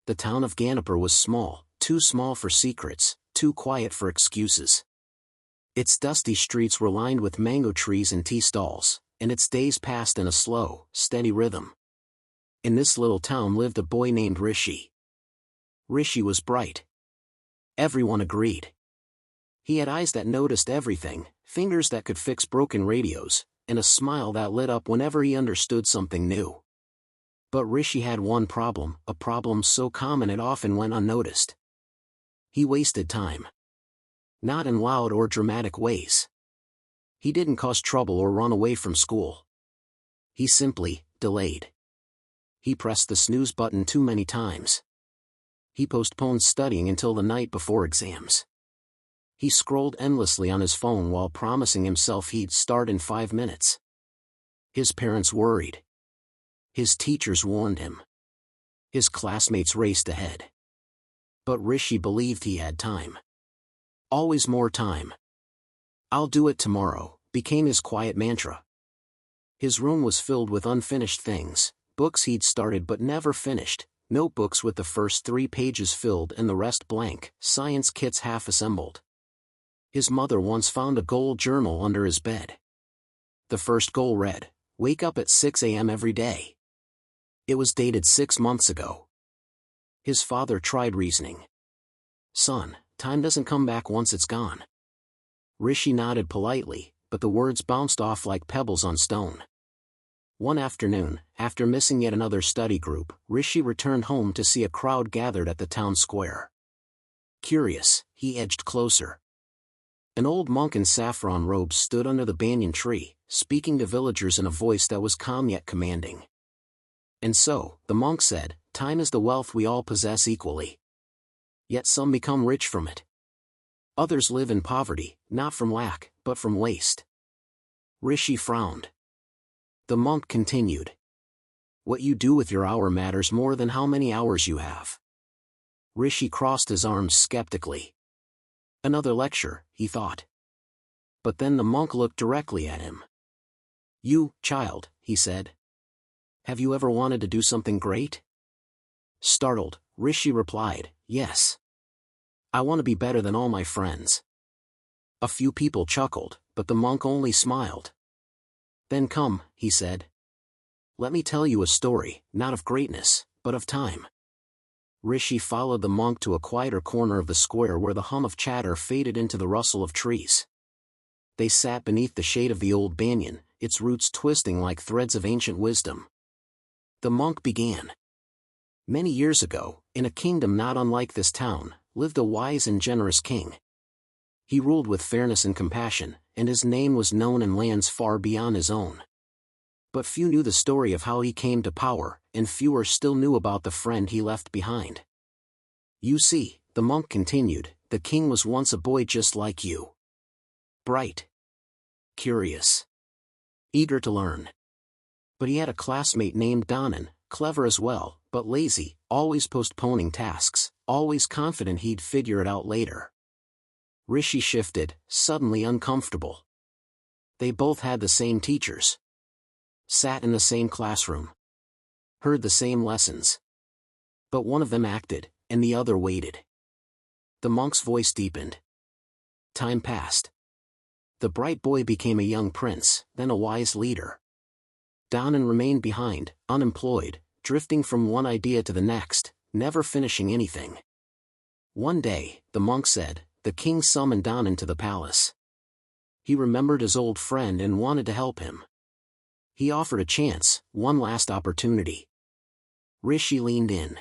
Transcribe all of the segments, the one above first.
The town of Ganapur was small, too small for secrets, too quiet for excuses. Its dusty streets were lined with mango trees and tea stalls, and its days passed in a slow, steady rhythm. In this little town lived a boy named Rishi. Rishi was bright. Everyone agreed. He had eyes that noticed everything, fingers that could fix broken radios, and a smile that lit up whenever he understood something new. But Rishi had one problem, a problem so common it often went unnoticed. He wasted time. Not in loud or dramatic ways. He didn't cause trouble or run away from school. He simply delayed. He pressed the snooze button too many times. He postponed studying until the night before exams. He scrolled endlessly on his phone while promising himself he'd start in 5 minutes. His parents worried. His teachers warned him. His classmates raced ahead. But Rishi believed he had time. Always more time. "I'll do it tomorrow," became his quiet mantra. His room was filled with unfinished things, books he'd started but never finished, notebooks with the first 3 pages filled and the rest blank, science kits half assembled. His mother once found a goal journal under his bed. The first goal read, "Wake up at 6 a.m. every day." It was dated 6 months ago. His father tried reasoning. "Son, time doesn't come back once it's gone." Rishi nodded politely, but the words bounced off like pebbles on stone. One afternoon, after missing yet another study group, Rishi returned home to see a crowd gathered at the town square. Curious, he edged closer. An old monk in saffron robes stood under the banyan tree, speaking to villagers in a voice that was calm yet commanding. "And so," the monk said, "time is the wealth we all possess equally. Yet some become rich from it. Others live in poverty, not from lack, but from waste." Rishi frowned. The monk continued. "What you do with your hour matters more than how many hours you have." Rishi crossed his arms skeptically. Another lecture, he thought. But then the monk looked directly at him. "You, child," he said. "Have you ever wanted to do something great?" Startled, Rishi replied, "Yes. I want to be better than all my friends." A few people chuckled, but the monk only smiled. "Then come," he said. "Let me tell you a story, not of greatness, but of time." Rishi followed the monk to a quieter corner of the square where the hum of chatter faded into the rustle of trees. They sat beneath the shade of the old banyan, its roots twisting like threads of ancient wisdom. The monk began. "Many years ago, in a kingdom not unlike this town, lived a wise and generous king. He ruled with fairness and compassion, and his name was known in lands far beyond his own. But few knew the story of how he came to power, and fewer still knew about the friend he left behind. You see," the monk continued, "the king was once a boy just like you. Bright. Curious. Eager to learn. But he had a classmate named Danan, clever as well, but lazy, always postponing tasks, always confident he'd figure it out later." Rishi shifted, suddenly uncomfortable. They both had the same teachers. Sat in the same classroom. Heard the same lessons. But one of them acted, and the other waited. The monk's voice deepened. Time passed. The bright boy became a young prince, then a wise leader. Danan remained behind, unemployed, drifting from one idea to the next, never finishing anything. One day, the monk said, the king summoned Danan to the palace. He remembered his old friend and wanted to help him. He offered a chance, one last opportunity. Rishi leaned in.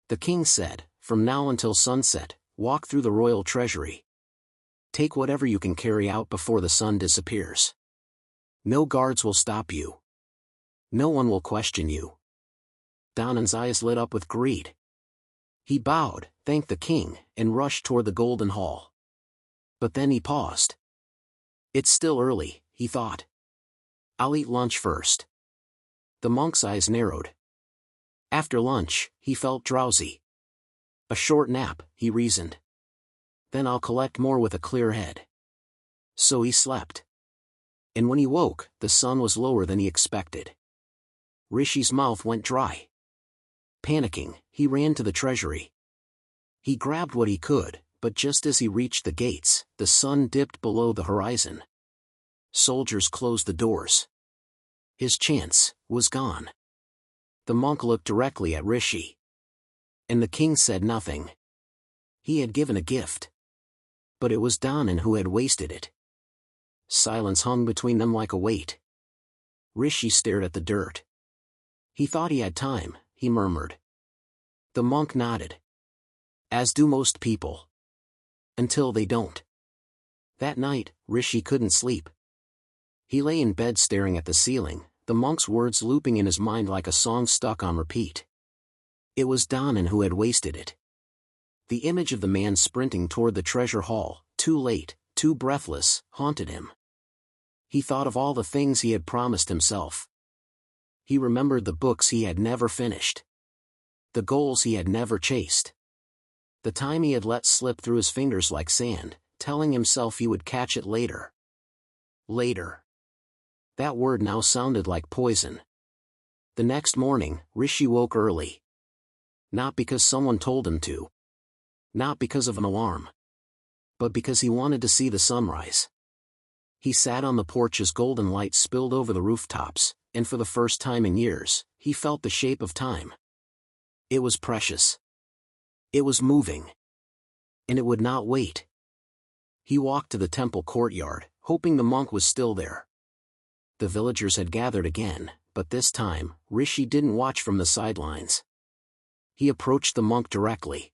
The king said, "From now until sunset, walk through the royal treasury. Take whatever you can carry out before the sun disappears. No guards will stop you. No one will question you." Danan's eyes lit up with greed. He bowed, thanked the king, and rushed toward the golden hall. But then he paused. "It's still early," he thought. "I'll eat lunch first." The monk's eyes narrowed. After lunch, he felt drowsy. A short nap, he reasoned. Then I'll collect more with a clear head. So he slept. And when he woke, the sun was lower than he expected. Rishi's mouth went dry. Panicking, he ran to the treasury. He grabbed what he could, but just as he reached the gates, the sun dipped below the horizon. Soldiers closed the doors. His chance was gone. The monk looked directly at Rishi. And the king said nothing. He had given a gift. But it was Danan who had wasted it. Silence hung between them like a weight. Rishi stared at the dirt. He thought he had time, he murmured. The monk nodded. As do most people. Until they don't. That night, Rishi couldn't sleep. He lay in bed staring at the ceiling, the monk's words looping in his mind like a song stuck on repeat. It was Danan who had wasted it. The image of the man sprinting toward the treasure hall, too late, too breathless, haunted him. He thought of all the things he had promised himself. He remembered the books he had never finished. The goals he had never chased. The time he had let slip through his fingers like sand, telling himself he would catch it later. Later. That word now sounded like poison. The next morning, Rishi woke early. Not because someone told him to. Not because of an alarm. But because he wanted to see the sunrise. He sat on the porch as golden light spilled over the rooftops, and for the first time in years, he felt the shape of time. It was precious. It was moving. And it would not wait. He walked to the temple courtyard, hoping the monk was still there. The villagers had gathered again, but this time, Rishi didn't watch from the sidelines. He approached the monk directly.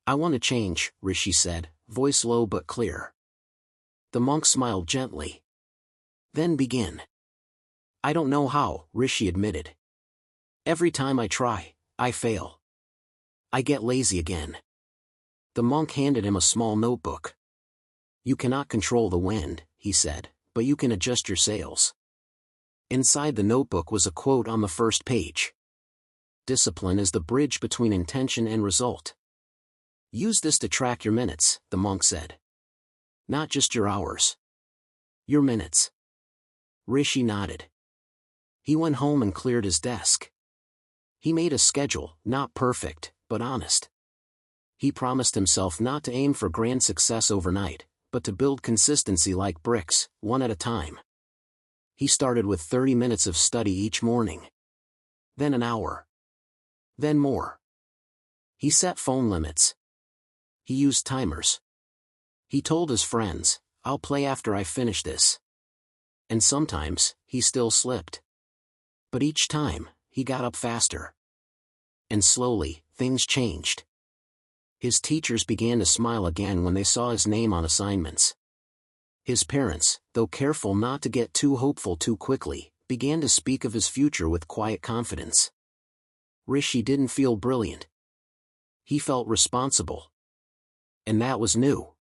I want to change, Rishi said, voice low but clear. The monk smiled gently. Then begin. I don't know how, Rishi admitted. Every time I try, I fail. I get lazy again. The monk handed him a small notebook. You cannot control the wind, he said, but you can adjust your sails. Inside the notebook was a quote on the first page. Discipline is the bridge between intention and result. Use this to track your minutes, the monk said. Not just your hours. Your minutes. Rishi nodded. He went home and cleared his desk. He made a schedule, not perfect, but honest. He promised himself not to aim for grand success overnight, but to build consistency like bricks, one at a time. He started with 30 minutes of study each morning. Then an hour. Then more. He set phone limits. He used timers. He told his friends, I'll play after I finish this. And sometimes, he still slipped. But each time, he got up faster. And slowly, things changed. His teachers began to smile again when they saw his name on assignments. His parents, though careful not to get too hopeful too quickly, began to speak of his future with quiet confidence. Rishi didn't feel brilliant. He felt responsible. And that was new.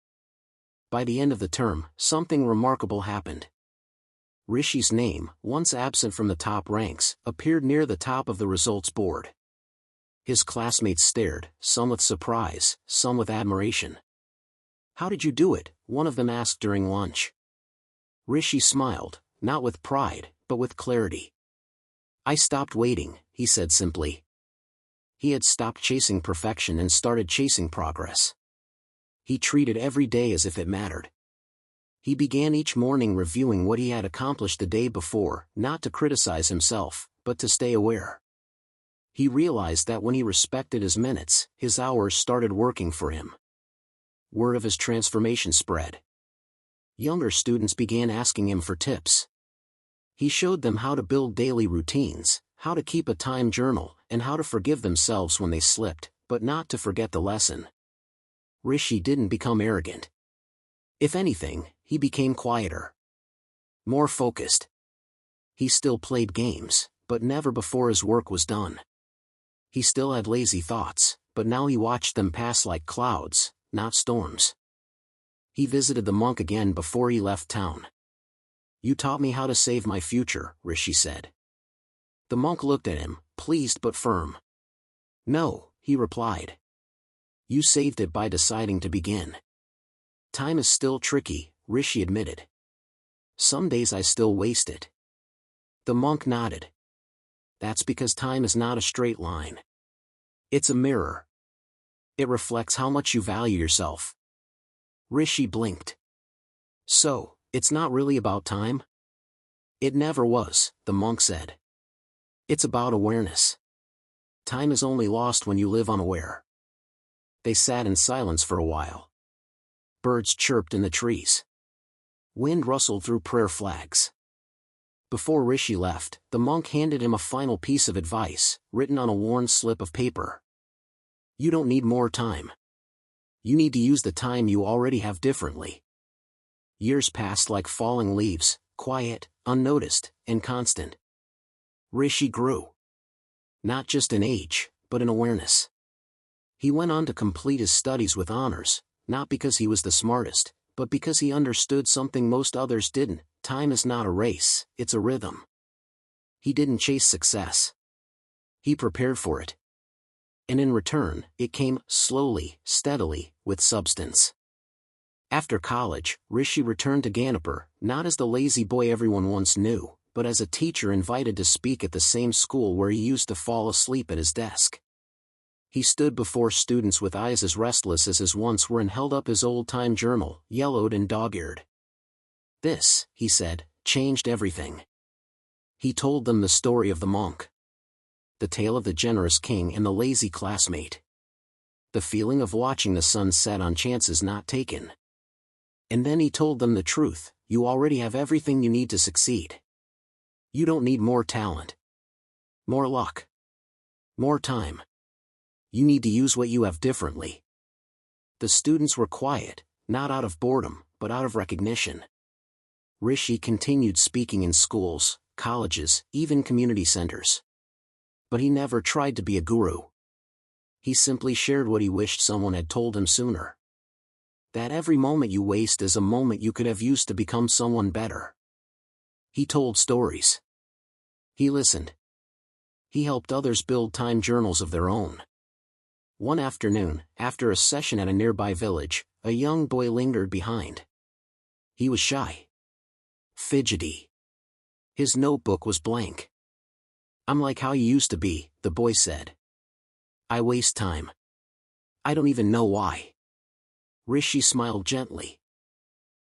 By the end of the term, something remarkable happened. Rishi's name, once absent from the top ranks, appeared near the top of the results board. His classmates stared, some with surprise, some with admiration. How did you do it? One of them asked during lunch. Rishi smiled, not with pride, but with clarity. I stopped waiting, he said simply. He had stopped chasing perfection and started chasing progress. He treated every day as if it mattered. He began each morning reviewing what he had accomplished the day before, not to criticize himself, but to stay aware. He realized that when he respected his minutes, his hours started working for him. Word of his transformation spread. Younger students began asking him for tips. He showed them how to build daily routines, how to keep a time journal, and how to forgive themselves when they slipped, but not to forget the lesson. Rishi didn't become arrogant. If anything, he became quieter. More focused. He still played games, but never before his work was done. He still had lazy thoughts, but now he watched them pass like clouds, not storms. He visited the monk again before he left town. You taught me how to save my future, Rishi said. The monk looked at him, pleased but firm. No, he replied. You saved it by deciding to begin. Time is still tricky, Rishi admitted. Some days I still waste it. The monk nodded. That's because time is not a straight line. It's a mirror. It reflects how much you value yourself. Rishi blinked. So, it's not really about time? It never was, the monk said. It's about awareness. Time is only lost when you live unaware. They sat in silence for a while. Birds chirped in the trees. Wind rustled through prayer flags. Before Rishi left, the monk handed him a final piece of advice, written on a worn slip of paper. You don't need more time. You need to use the time you already have differently. Years passed like falling leaves, quiet, unnoticed, and constant. Rishi grew. Not just in age, but in awareness. He went on to complete his studies with honors, not because he was the smartest, but because he understood something most others didn't. Time is not a race, it's a rhythm. He didn't chase success. He prepared for it. And in return, it came, slowly, steadily, with substance. After college, Rishi returned to Ganapur, not as the lazy boy everyone once knew, but as a teacher invited to speak at the same school where he used to fall asleep at his desk. He stood before students with eyes as restless as his once were and held up his old-time journal, yellowed and dog-eared. This, he said, changed everything. He told them the story of the monk. The tale of the generous king and the lazy classmate. The feeling of watching the sun set on chances not taken. And then he told them the truth: you already have everything you need to succeed. You don't need more talent, more luck, more time. You need to use what you have differently. The students were quiet, not out of boredom, but out of recognition. Rishi continued speaking in schools, colleges, even community centers. But he never tried to be a guru. He simply shared what he wished someone had told him sooner. That every moment you waste is a moment you could have used to become someone better. He told stories. He listened. He helped others build time journals of their own. One afternoon, after a session at a nearby village, a young boy lingered behind. He was shy. Fidgety. His notebook was blank. I'm like how you used to be, the boy said. I waste time. I don't even know why. Rishi smiled gently.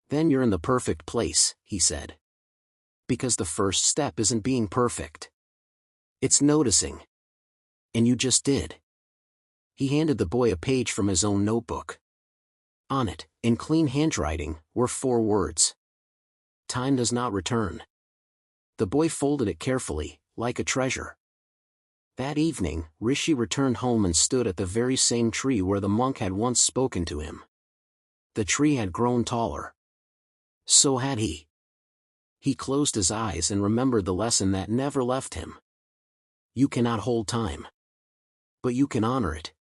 Then you're in the perfect place, he said. Because the first step isn't being perfect. It's noticing. And you just did. He handed the boy a page from his own notebook. On it, in clean handwriting, were 4 words. Time does not return. The boy folded it carefully, like a treasure. That evening, Rishi returned home and stood at the very same tree where the monk had once spoken to him. The tree had grown taller. So had he. He closed his eyes and remembered the lesson that never left him. You cannot hold time. But you can honor it.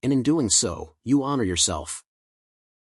And in doing so, you honor yourself.